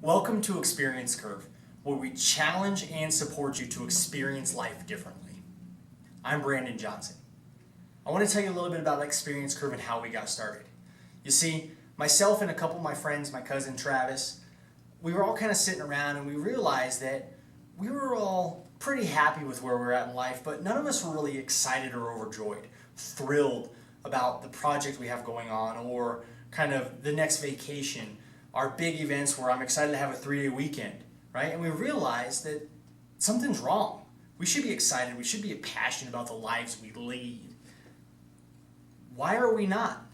Welcome to Experience Curve, where we challenge and support you to experience life differently. I'm Brandon Johnson. I want to tell you a little bit about Experience Curve and how we got started. You see, myself and a couple of my friends, my cousin Travis, we were all kind of sitting around and we realized that we were all pretty happy with where we were at in life, but none of us were really excited or overjoyed, thrilled about the project we have going on or kind of the next vacation, our big events where I'm excited to have a 3-day weekend, right? And we realized that something's wrong. We should be excited. We should be passionate about the lives we lead. Why are we not?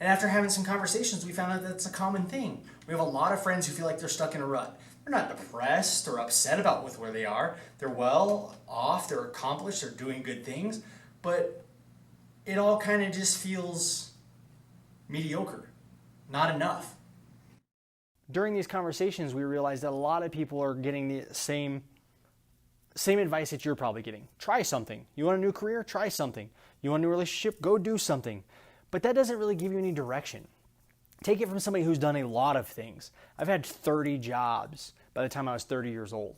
And after having some conversations, we found out that's a common thing. We have a lot of friends who feel like they're stuck in a rut. They're not depressed or upset about with where they are. They're well off, they're accomplished, they're doing good things, but it all kind of just feels mediocre, not enough. During these conversations, we realized that a lot of people are getting the same advice that you're probably getting. Try something. You want a new career? Try something. You want a new relationship? Go do something. But that doesn't really give you any direction. Take it from somebody who's done a lot of things. I've had 30 jobs by the time I was 30 years old.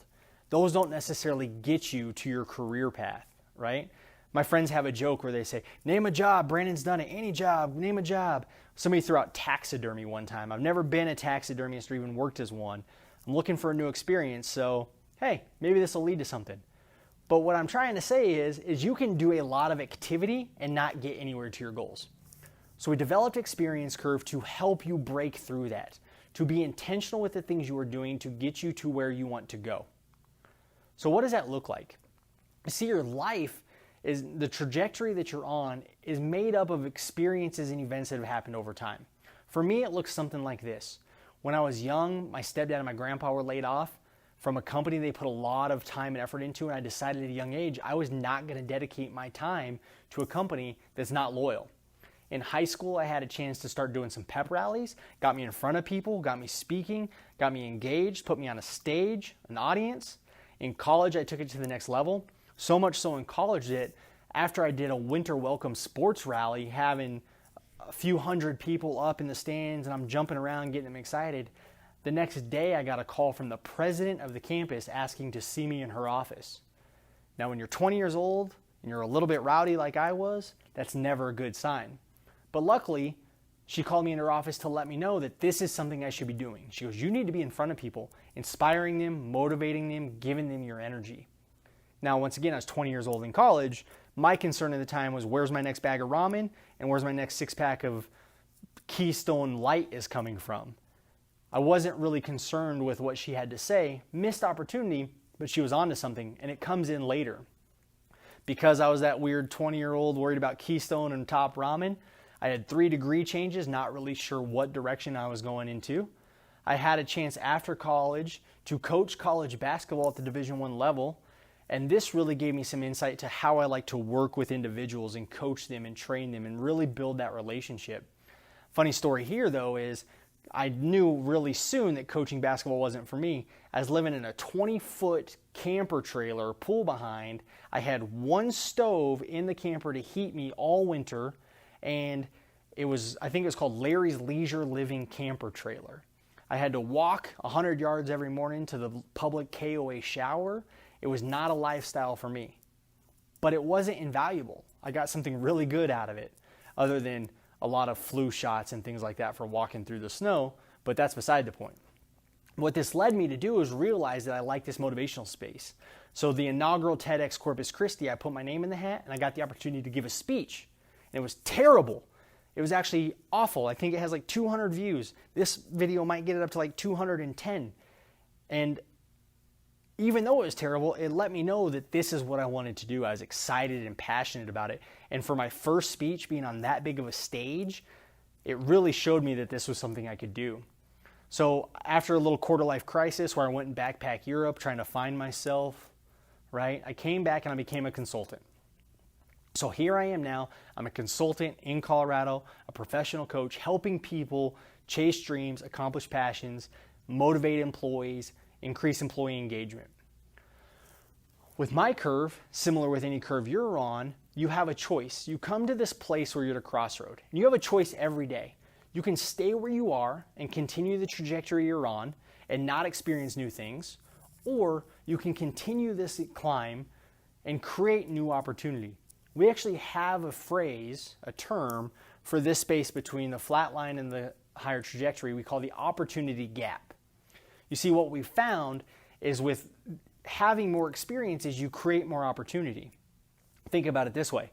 Those don't necessarily get you to your career path, right? My friends have a joke where they say, name a job, Brandon's done it, any job, name a job. Somebody threw out taxidermy one time. I've never been a taxidermist or even worked as one. I'm looking for a new experience, so hey, maybe this will lead to something. But what I'm trying to say is you can do a lot of activity and not get anywhere to your goals. So we developed Experience Curve to help you break through that, to be intentional with the things you are doing to get you to where you want to go. So what does that look like? You see, your life is the trajectory that you're on is made up of experiences and events that have happened over time. For me, it looks something like this. When I was young, my stepdad and my grandpa were laid off from a company they put a lot of time and effort into, and I decided at a young age I was not going to dedicate my time to a company that's not loyal. In high school, I had a chance to start doing some pep rallies, got me in front of people, got me speaking, got me engaged, put me on a stage, an audience. In college, I took it to the next level. So much so in college that after I did a winter welcome sports rally, having a few hundred people up in the stands and I'm jumping around getting them excited, the next day I got a call from the president of the campus asking to see me in her office. Now when you're 20 years old and you're a little bit rowdy like I was, that's never a good sign. But luckily, she called me in her office to let me know that this is something I should be doing. She goes, you need to be in front of people, inspiring them, motivating them, giving them your energy. Now, once again, I was 20 years old in college. My concern at the time was where's my next bag of ramen and where's my next 6-pack of Keystone Light is coming from. I wasn't really concerned with what she had to say. Missed opportunity, but she was onto something, and it comes in later. Because I was that weird 20-year-old worried about Keystone and top ramen, I had 3 degree changes, not really sure what direction I was going into. I had a chance after college to coach college basketball at the Division I level. And this really gave me some insight to how I like to work with individuals and coach them and train them and really build that relationship. Funny story here, though, is I knew really soon that coaching basketball wasn't for me. I was living in a 20-foot camper trailer, pool behind. I had one stove in the camper to heat me all winter, and I think it was called Larry's Leisure Living Camper Trailer. I had to walk 100 yards every morning to the public KOA shower. It was not a lifestyle for me, but it wasn't invaluable. I got something really good out of it, other than a lot of flu shots and things like that for walking through the snow, but that's beside the point. What this led me to do is realize that I like this motivational space. So the inaugural TEDx Corpus Christi, I put my name in the hat and I got the opportunity to give a speech. And it was terrible. It was actually awful. I think it has like 200 views. This video might get it up to like 210. And even though it was terrible, it let me know that this is what I wanted to do. I was excited and passionate about it. And for my first speech being on that big of a stage, it really showed me that this was something I could do. So after a little quarter-life crisis where I went and backpacked Europe trying to find myself, right, I came back and I became a consultant. So here I am now. I'm a consultant in Colorado, a professional coach, helping people chase dreams, accomplish passions, motivate employees, increase employee engagement. With my curve, similar with any curve you're on, you have a choice. You come to this place where you're at a crossroad, and you have a choice every day. You can stay where you are and continue the trajectory you're on and not experience new things, or you can continue this climb and create new opportunity. We actually have a phrase, a term, for this space between the flat line and the higher trajectory we call the opportunity gap. You see, what we found is with having more experiences, you create more opportunity. Think about it this way.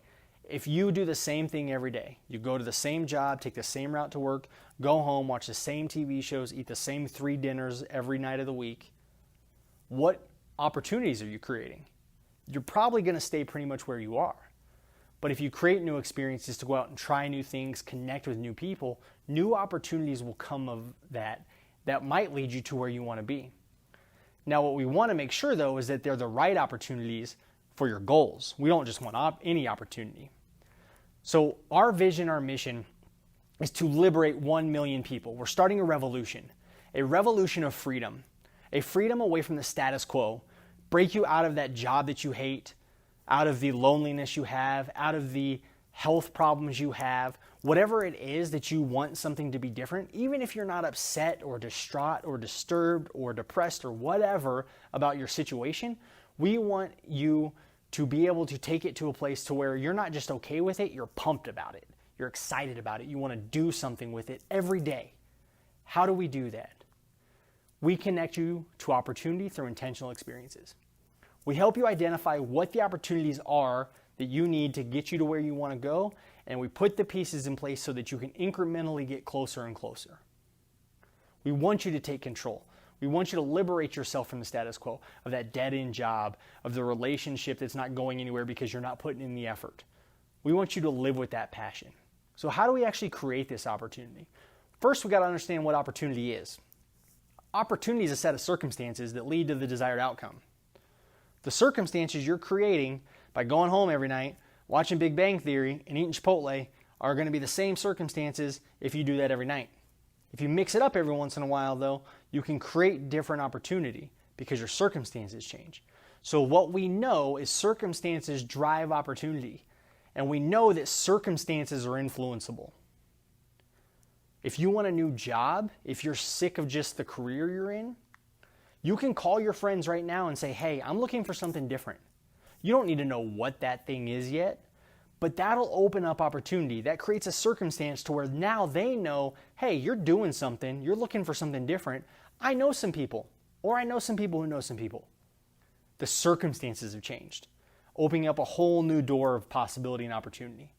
If you do the same thing every day, you go to the same job, take the same route to work, go home, watch the same TV shows, eat the same 3 dinners every night of the week, what opportunities are you creating? You're probably going to stay pretty much where you are. But if you create new experiences to go out and try new things, connect with new people, new opportunities will come of that might lead you to where you want to be. Now, what we want to make sure, though, is that they're the right opportunities for your goals. We don't just want any opportunity. So our vision, our mission is to liberate 1 million people. We're starting a revolution of freedom, a freedom away from the status quo, break you out of that job that you hate, out of the loneliness you have, out of the health problems you have, whatever it is that you want something to be different, even if you're not upset or distraught or disturbed or depressed or whatever about your situation, we want you to be able to take it to a place to where you're not just okay with it, you're pumped about it. You're excited about it. You want to do something with it every day. How do we do that? We connect you to opportunity through intentional experiences. We help you identify what the opportunities are that you need to get you to where you want to go, and we put the pieces in place so that you can incrementally get closer and closer. We want you to take control. We want you to liberate yourself from the status quo, of that dead-end job, of the relationship that's not going anywhere because you're not putting in the effort. We want you to live with that passion. So how do we actually create this opportunity? First, we got to understand what opportunity is. Opportunity is a set of circumstances that lead to the desired outcome. The circumstances you're creating by going home every night, watching Big Bang Theory, and eating Chipotle are going to be the same circumstances if you do that every night. If you mix it up every once in a while, though, you can create different opportunity because your circumstances change. So what we know is circumstances drive opportunity, and we know that circumstances are influenceable. If you want a new job, if you're sick of just the career you're in, you can call your friends right now and say, hey, I'm looking for something different. You don't need to know what that thing is yet, but that'll open up opportunity. That creates a circumstance to where now they know, hey, you're doing something, you're looking for something different. I know some people, or I know some people who know some people. The circumstances have changed, opening up a whole new door of possibility and opportunity.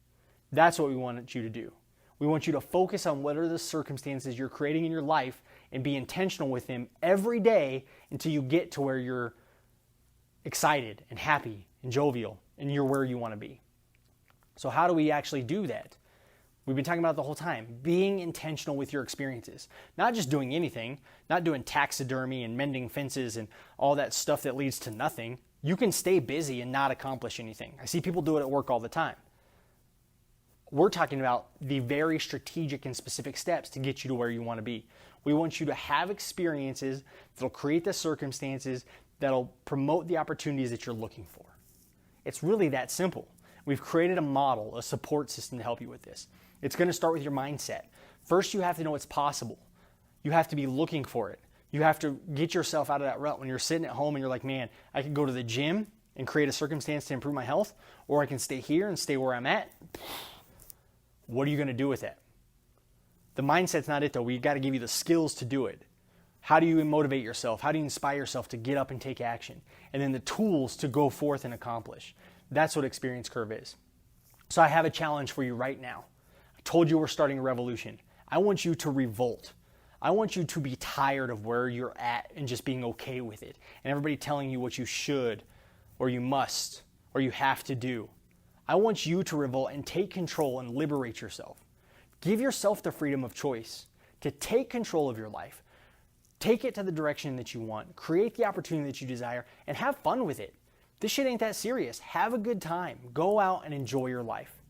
That's what we want you to do. We want you to focus on what are the circumstances you're creating in your life and be intentional with them every day until you get to where you're excited and happy and jovial and you're where you want to be. So how do we actually do that? We've been talking about it the whole time. Being intentional with your experiences. Not just doing anything, not doing taxidermy and mending fences and all that stuff that leads to nothing. You can stay busy and not accomplish anything. I see people do it at work all the time. We're talking about the very strategic and specific steps to get you to where you want to be. We want you to have experiences that'll create the circumstances that'll promote the opportunities that you're looking for. It's really that simple. We've created a model, a support system to help you with this. It's going to start with your mindset. First, you have to know it's possible. You have to be looking for it. You have to get yourself out of that rut when you're sitting at home and you're like, man, I can go to the gym and create a circumstance to improve my health, or I can stay here and stay where I'm at. What are you going to do with that? The mindset's not it, though. We've got to give you the skills to do it. How do you motivate yourself? How do you inspire yourself to get up and take action? And then the tools to go forth and accomplish. That's what Experience Curve is. So I have a challenge for you right now. I told you we're starting a revolution. I want you to revolt. I want you to be tired of where you're at and just being okay with it. And everybody telling you what you should or you must or you have to do. I want you to revolt and take control and liberate yourself. Give yourself the freedom of choice to take control of your life. Take it to the direction that you want. Create the opportunity that you desire and have fun with it. This shit ain't that serious. Have a good time. Go out and enjoy your life.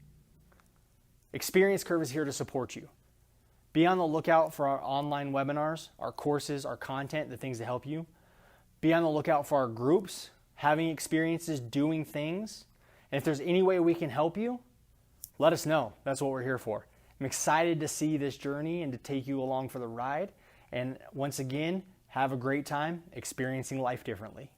Experience Curve is here to support you. Be on the lookout for our online webinars, our courses, our content, the things that help you. Be on the lookout for our groups, having experiences, doing things. And if there's any way we can help you, let us know. That's what we're here for. I'm excited to see this journey and to take you along for the ride. And once again, have a great time experiencing life differently.